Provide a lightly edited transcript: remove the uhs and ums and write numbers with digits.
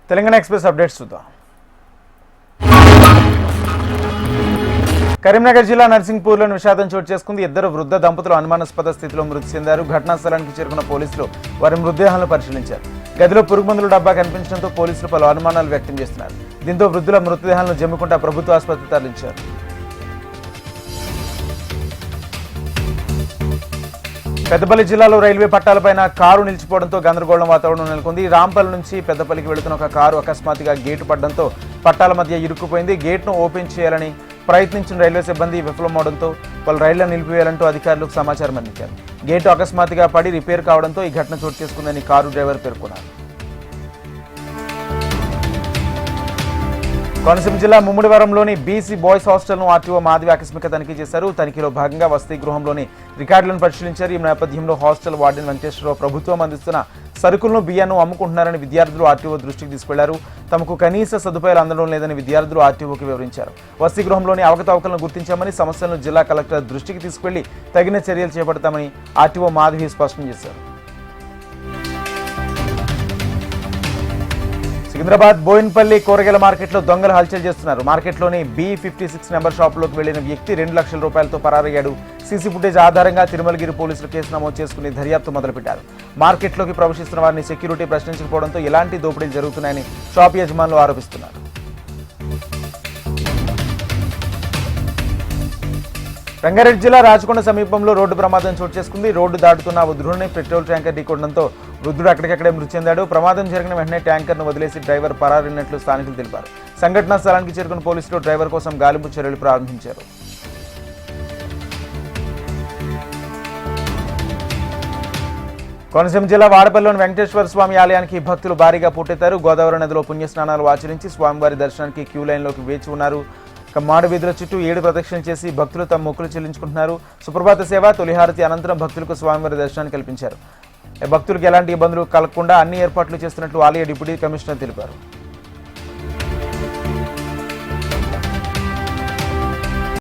Telangana express updates చూద్దాం. కరీంనగర్ జిల్లా నర్సింగ్పూర్లో విషాదం చోటు చేసుకుంది. ఇద్దరు వృద్ధ దంపతులు అనుమానాస్పద స్థితిలో మృతి చెందారు. ఘటనా స్థలానికి చేరుకున్న పోలీసులు వారి మృతదేహాలను పరిశీలించారు. గదిలో పురుగుమందుల డబ్బా కనిపించడంతో పోలీసులు పలు అనుమానాలు వ్యక్తం చేస్తున్నారు. దీంతో వృద్ధుల మృతదేహాలను జమ్మికుంట ప్రభుత్వ ఆసుపత్రికి తరలించారు. పెద్దపల్లి జిల్లాలో రైల్వే పట్టాలపైన కారు నిలిచిపోవడంతో గందరగోళం వాతావరణం నెలకొంది. రాంపల్లి నుంచి పెద్దపల్లికి వెళుతున్న ఒక కారు అకస్మాత్తుగా గేటు పడడంతో పట్టాల మధ్య ఇరుక్కుపోయింది. గేట్ను ఓపెన్ చేయాలని ప్రయత్నించిన రైల్వే సిబ్బంది విఫలమవడంతో పలు రైళ్లను నిలిపివేయాలంటూ అధికారులకు సమాచారం అందించారు. గేటు అకస్మాత్తుగా పడి రిపేర్ కావడంతో ఈ ఘటన చోటు చేసుకుందని కారు డ్రైవర్ పేర్కొన్నారు. కోనసీమ జిల్లా ముమ్మిడివరంలోని బీసీ బాయ్స్ హాస్టల్ను ఆర్టీఓ మాధవి ఆకస్మిక తనిఖీ చేశారు. తనిఖీలో భాగంగా వసతి గృహంలోని రికార్డులను పరిశీలించారు. ఈ నేపథ్యంలో హాస్టల్ వార్డెన్ వెంకటేశ్వరరావు ప్రభుత్వం అందిస్తున్న సరుకులను బియ్యాన్ని అమ్ముకుంటున్నారని విద్యార్థులు ఆర్టీఓ దృష్టికి తీసుకెళ్లారు. తమకు కనీస సదుపాయాలు అందడం లేదని విద్యార్థులు ఆర్టీఓకి వివరించారు. వసతి గృహంలోని అవకతవకలను గుర్తించామని, సమస్యలను జిల్లా కలెక్టర్ దృష్టికి తీసుకెళ్లి తగిన చర్యలు చేపడతామని ఆర్టీఓ మాధవి స్పష్టం చేశారు. సికింద్రాబాద్ బోయిన్పల్లి కూరగాయల మార్కెట్లో దొంగలు హల్చల్ చేస్తున్నారు. మార్కెట్లోని B56 నెంబర్ షాపులోకి వెళ్లిన వ్యక్తి 2 లక్షల రూపాయలతో పరారయ్యాడు. సీసీ ఫుటేజ్ ఆధారంగా తిరుమలగిరి పోలీసులు కేసు నమోదు చేసుకుని దర్యాప్తు మొదలుపెట్టారు. మార్కెట్లోకి ప్రవేశిస్తున్న వారిని సెక్యూరిటీ ప్రశ్నించకపోవడంతో ఎలాంటి దోపిడీలు జరుగుతున్నాయని షాప్ యజమానులు ఆరోపిస్తున్నారు. రంగారెడ్డి జిల్లా రాచకొండ సమీపంలో రోడ్డు ప్రమాదం చోటు చేసుకుంది. రోడ్డు దాటుతున్న వృద్ధుడిని పెట్రోల్ ట్యాంకర్ ఢీకొనడంతో వృద్ధుడు అక్కడికక్కడే మృతి చెందాడు. ప్రమాదం జరిగిన వెంటనే ట్యాంకర్ను వదిలేసి డ్రైవర్ పరారైనట్లు స్థానికులు తెలిపారు. సంఘటనా స్థలానికి చేరుకున్న పోలీసులు డ్రైవర్ కోసం గాలింపు చర్యలు ప్రారంభించారు. కోనసీమ జిల్లా వాడపల్లిలోని వెంకటేశ్వర స్వామి ఆలయానికి భక్తులు భారీగా పోటెత్తారు. గోదావరి నదిలో పుణ్యస్నానాలు ఆచరించి స్వామివారి దర్శనానికి క్యూ లైన్లోకి వేచి ఉన్నారు. మాడు వీధుల చుట్టూ 7 ప్రదక్షిణలు చేసి భక్తులు తమ మొక్కులు చెల్లించుకుంటున్నారు. సుప్రభాత సేవ, తొలిహారతి అనంతరం భక్తులకు స్వామివారి దర్శనాన్ని కల్పించారు. భక్తులకు ఎలాంటి ఇబ్బందులు కలగకుండా అన్ని ఏర్పాట్లు చేస్తున్నట్లు ఆలయ డిప్యూటీ కమిషనర్ తెలిపారు.